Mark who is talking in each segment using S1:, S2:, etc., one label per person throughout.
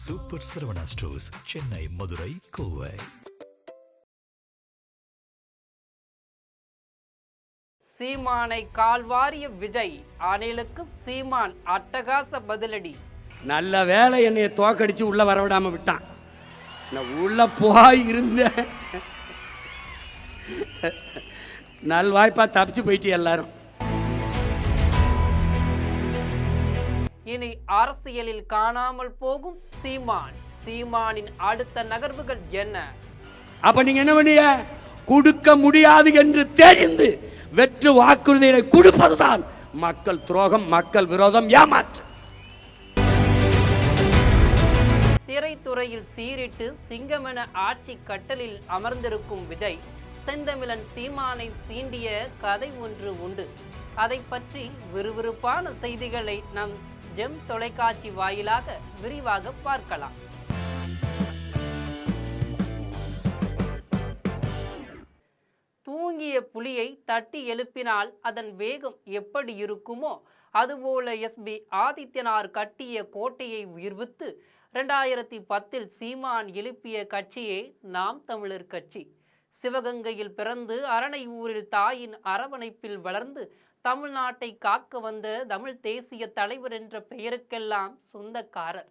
S1: Super Saravana stores, Chennai, Madurai, Kovai.
S2: சீமானை கால்வாரிய விஜய், அணிலுக்கு சீமான் அட்டகாச பதிலடி.
S3: நல்ல வேலை என்னைய தோக்கடிச்சு உள்ள வரவிடாம விட்டான். நான் உள்ள போய் இருந்தேன், நல்வாய்ப்பா தப்பிச்சு போயிட்டு எல்லாரும்.
S2: இனி அரசியலில் காணாமல் போகும் சீமான். சீமானின் அடுத்த நகர்வுகள் என்ன?
S3: அப்ப நீங்க என்ன பண்ணீங்க? கொடுக்க முடியாது என்று தெரிந்து வெற்று வாக்குறுதிகளை கொடுப்பதுதான் மக்கள் துரோகம், மக்கள் விரோதம், ஏமாற்று.
S2: திரைத்துறையில் சீரிட்டு சிங்கமென ஆட்சி கட்டலில் அமர்ந்திருக்கும் விஜய், செந்தமிழன் சீமானை சீண்டிய கதை ஒன்று உண்டு. அதை பற்றி விறுவிறுப்பான செய்திகளை நம் ஜெம் தொலைக்காட்சி வாயிலாக விரிவாக பார்க்கலாம். தூங்கிய புலியை தட்டி எழுப்பினால் அதன் வேகம் எப்படி இருக்குமோ அதுபோல எஸ்பி ஆதித்யநாத் கட்டிய கோட்டையை உயிர்வித்து 2010 சீமான் எழுப்பிய கட்சியே நாம் தமிழர் கட்சி. சிவகங்கையில் பிறந்து அரணையூரில் தாயின் அரவணைப்பில் வளர்ந்து தமிழ்நாட்டை காக்க வந்த தமிழ் தேசிய தலைவர் என்ற பெயருக்கெல்லாம் சொந்தக்காரர்.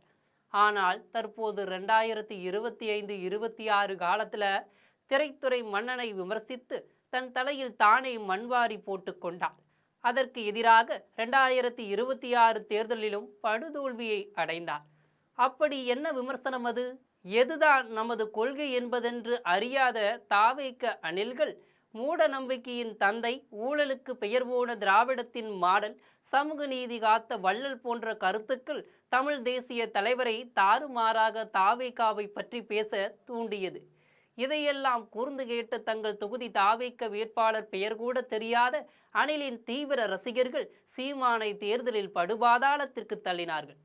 S2: ஆனால் தற்போது 2025-26 காலத்தில் திரைத்துறை மன்னனை விமர்சித்து தன் தலையில் தானே மண்வாரி போட்டு கொண்டார். அதற்கு எதிராக 2026 தேர்தலிலும் படுதோல்வியை அடைந்தார். அப்படி என்ன விமர்சனம் அது? எதுதான் நமது கொள்கை என்பதென்று அறியாத தாவேக்க அணில்கள், மூட நம்பிக்கையின் தந்தை, ஊழலுக்கு பெயர் போன திராவிடத்தின் மாடல், சமூக நீதி காத்த வள்ளல் போன்ற கருத்துக்கள் தமிழ் தேசிய தலைவரை தாறுமாறாக தாவேக்காவை பற்றி பேச தூண்டியது. இதையெல்லாம் கூர்ந்து கேட்டு தங்கள் தொகுதி தாவேக்க வேட்பாளர் பெயர் கூட தெரியாத அணிலின் தீவிர ரசிகர்கள் சீமானை தேர்தலில் படுபாதாளத்திற்கு தள்ளினார்கள்.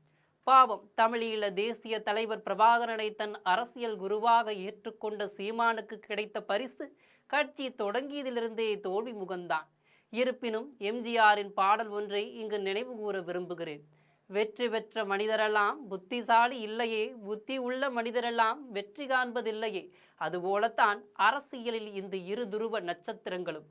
S2: பாவம், தமிழீழ தேசிய தலைவர் பிரபாகரனை தன் அரசியல் குருவாக ஏற்றுக்கொண்ட சீமானுக்கு கிடைத்த பரிசு கட்சி தொடங்கியதிலிருந்தே தோல்வி முகந்தான். இருப்பினும் எம்ஜிஆரின் பாடல் ஒன்றை இங்கு நினைவு கூற விரும்புகிறேன். வெற்றி பெற்ற மனிதரெல்லாம் புத்திசாலி இல்லையே, புத்தி உள்ள மனிதரெல்லாம் வெற்றி காண்பதில்லையே. அதுபோலத்தான் அரசியலில் இந்த இரு துருவ நட்சத்திரங்களும்.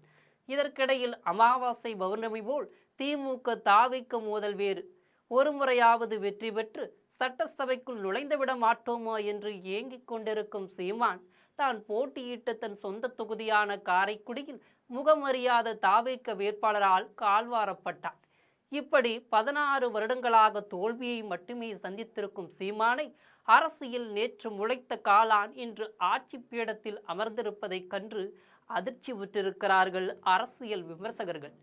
S2: இதற்கிடையில் அமாவாசை பௌர்ணமி போல் திமுக தாவிக்க மோதல் வேறு. ஒரு முறையாவது வெற்றி பெற்று சட்டசபைக்குள் நுழைந்துவிட மாட்டோமா என்று ஏங்கிக் கொண்டிருக்கும் சீமான் தான் போட்டியிட்டு தன் சொந்த தொகுதியான காரைக்குடியில் முகமறியாத தாவேக்க வேட்பாளரால் கால்வாரப்பட்டார். இப்படி 16 வருடங்களாக தோல்வியை மட்டுமே சந்தித்திருக்கும் சீமானை அரசியல் நேற்று முளைத்த காளான் இன்று ஆட்சி பீடத்தில் அமர்ந்திருப்பதைக் கண்டு அதிர்ச்சி விட்டிருக்கிறார்கள் அரசியல் விமர்சகர்கள்.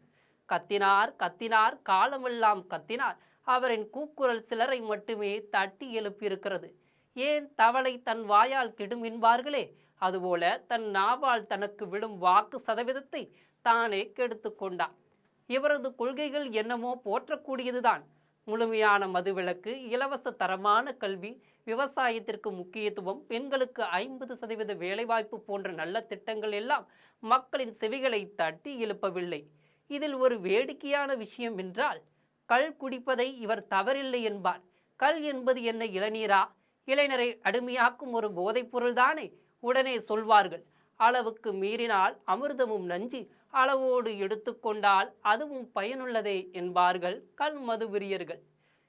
S2: கத்தினார் கத்தினார், காலமெல்லாம் கத்தினார். அவரின் கூக்குரல் சிலரை மட்டுமே தட்டி எழுப்பியிருக்கிறது. ஏன் தவளை தன் வாயால் கெடும் என்பார்களே, அதுபோல தன் நாவால் தனக்கு விடும் வாக்கு சதவீதத்தை தானே கெடுத்து கொண்டார். இவரது கொள்கைகள் என்னமோ போற்றக்கூடியதுதான். முழுமையான மதுவிலக்கு, இலவச தரமான கல்வி, விவசாயத்திற்கு முக்கியத்துவம், பெண்களுக்கு 50% வேலைவாய்ப்பு போன்ற நல்ல திட்டங்கள் எல்லாம் மக்களின் செவிகளை தட்டி எழுப்பவில்லை. இதில் ஒரு வேடிக்கையான விஷயம் என்றால், கள் குடிப்பதை இவர் தவறில்லை என்பார். கள் என்பது என்ன, இளநீரா? இளைஞரை அடிமையாக்கும் ஒரு போதைப் பொருள்தானே? உடனே சொல்வார்கள், அளவுக்கு மீறினால் அமிர்தமும் நஞ்சு, அளவோடு எடுத்துக்கொண்டால் அதுவும் பயனுள்ளதே என்பார்கள் கல் மதுபிரியர்கள்.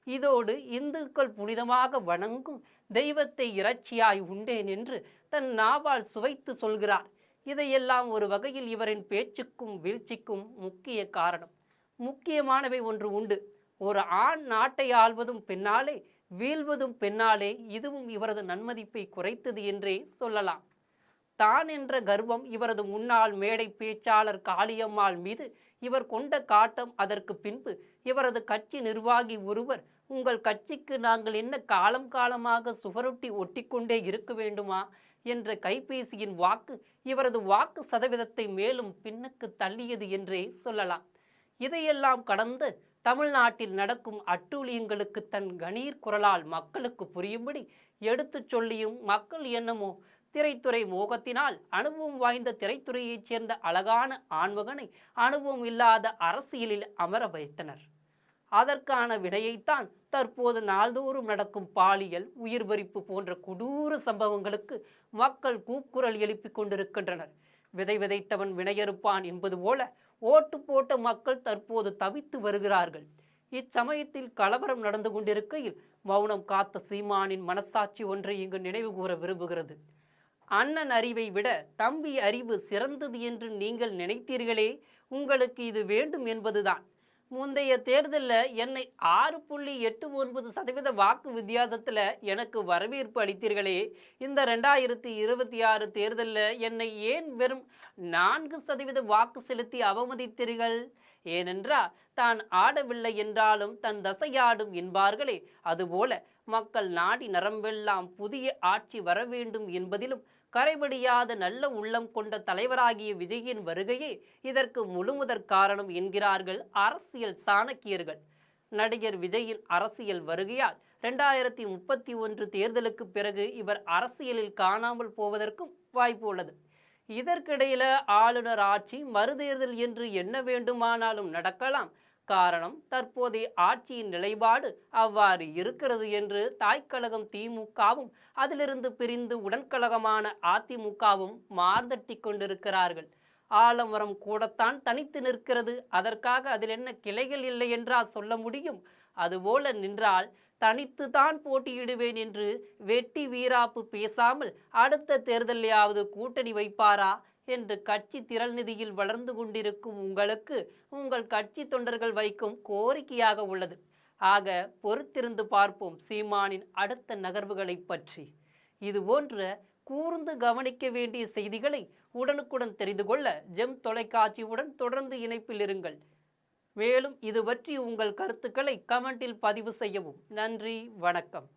S2: இதோடு இந்துக்கள் புனிதமாக வணங்கும் தெய்வத்தை இறைச்சியாய் உண்டேன் என்று தன் நாவால் சுவைத்து சொல்கிறார். இதையெல்லாம் ஒரு வகையில் இவரின் பேச்சுக்கும் வீழ்ச்சிக்கும் முக்கிய காரணம். முக்கியமானவை ஒன்று உண்டு. ஒரு ஆண் நாட்டை ஆள்வதும் பெண்ணாலே, வீழ்வதும் பெண்ணாலே. இதுவும் இவரது நன்மதிப்பை குறைத்தது என்றே சொல்லலாம். தான் என்ற கர்வம் இவரது முன்னாள் மேடை பேச்சாளர் காளியம்மாள் மீது இவர் கொண்ட காட்டம். அதற்கு பின்பு இவரது கட்சி நிர்வாகி ஒருவர், உங்கள் கட்சிக்கு நாங்கள் என்ன காலம் காலமாக சுவரொட்டி ஒட்டிக்கொண்டே இருக்க வேண்டுமா என்ற கைபேசியின் வாக்கு இவரது வாக்கு சதவீதத்தை மேலும் பின்னுக்கு தள்ளியது என்றே சொல்லலாம். இதையெல்லாம் கடந்து தமிழ்நாட்டில் நடக்கும் அட்டூழியங்களுக்கு தன் கணீர் குரலால் மக்களுக்கு புரியும்படி எடுத்துச் சொல்லியும் மக்கள் என்னமோ திரைத்துறை மோகத்தினால் அனுபவம் வாய்ந்த திரைத்துறையைச் சேர்ந்த அழகான ஆண்மகனை அனுபவம் இல்லாத அரசியலில் அமர வைத்தனர். அதற்கான விடையைத்தான் தற்போது நாள்தோறும் நடக்கும் பாலியல், உயிர் பறிப்பு போன்ற கொடூர சம்பவங்களுக்கு மக்கள் கூக்குரல் எழுப்பிக் கொண்டிருக்கின்றனர். விதை விதைத்தவன் வினையறுப்பான் என்பது போல ஓட்டு போட்ட மக்கள் தற்போது தவித்து வருகிறார்கள். இச்சமயத்தில் கலவரம் நடந்து கொண்டிருக்கையில் மௌனம் காத்த சீமானின் மனசாட்சி ஒன்றை இங்கு நினைவு கூற விரும்புகிறது. அண்ணன் அறிவை விட தம்பி அறிவு சிறந்தது என்று நீங்கள் நினைத்தீர்களே, உங்களுக்கு இது வேண்டும் என்பதுதான். முந்தைய தேர்தலில் என்னை 6.89% வாக்கு வித்தியாசத்தில் எனக்கு வரவேற்பு அளித்தீர்களே, இந்த 2026 தேர்தலில் என்னை ஏன் வெறும் 4% வாக்கு செலுத்தி அவமதித்தீர்கள்? ஏனென்றால் தான் ஆடவில்லை என்றாலும் தன் தசையாடும் என்பார்களே, அதுபோல மக்கள் நாடி நரம்பெல்லாம் புதிய ஆட்சி வர வேண்டும் என்பதிலும் கரைபடியாத நல்ல உள்ளம் கொண்ட தலைவராகிய விஜயின் வருகையே இதற்கு முழுமுதற் காரணம் என்கிறார்கள் அரசியல் சாணக்கியர்கள். நடிகர் விஜயின் அரசியல் வருகையால் 2031 தேர்தலுக்கு பிறகு இவர் அரசியலில் காணாமல் போவதற்கும் வாய்ப்பு உள்ளது. இதற்கிடையில ஆளுநர் ஆட்சி, மறுதேர்தல் என்று என்ன வேண்டுமானாலும் நடக்கலாம். காரணம், தற்போதைய ஆட்சியின் நிலைப்பாடு அவ்வாறு இருக்கிறது என்று தாய்க்கழகம் திமுகவும் அதிலிருந்து பிரிந்து உடன்கழகமான அதிமுகவும் மார்தட்டி கொண்டிருக்கிறார்கள். ஆலமரம் கூடத்தான் தனித்து நிற்கிறது, அதற்காக அதில் என்ன கிளைகள் இல்லை என்றா சொல்ல முடியும்? அதுபோல நின்றால் தனித்து தான் போட்டியிடுவேன் என்று வெட்டி வீராப்பு பேசாமல் அடுத்த தேர்தலையாவது கூட்டணி வைப்பாரா என்று கட்சி திரள் நிதியில் வளர்ந்து கொண்டிருக்கும் உங்களுக்கு உங்கள் கட்சி தொண்டர்கள் வைக்கும் கோரிக்கையாக உள்ளது. ஆக பொறுத்திருந்து பார்ப்போம் சீமானின் அடுத்த நகர்வுகளை பற்றி. இதுபோன்ற கூர்ந்து கவனிக்க வேண்டிய செய்திகளை உடனுக்குடன் தெரிந்து கொள்ள ஜெம் தொலைக்காட்சியுடன் தொடர்ந்து இணைப்பில் இருங்கள். மேலும் இது பற்றி உங்கள் கருத்துக்களை கமெண்டில் பதிவு செய்யவும். நன்றி, வணக்கம்.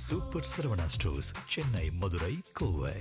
S1: Super Saravana stores, Chennai, Madurai, Kovai.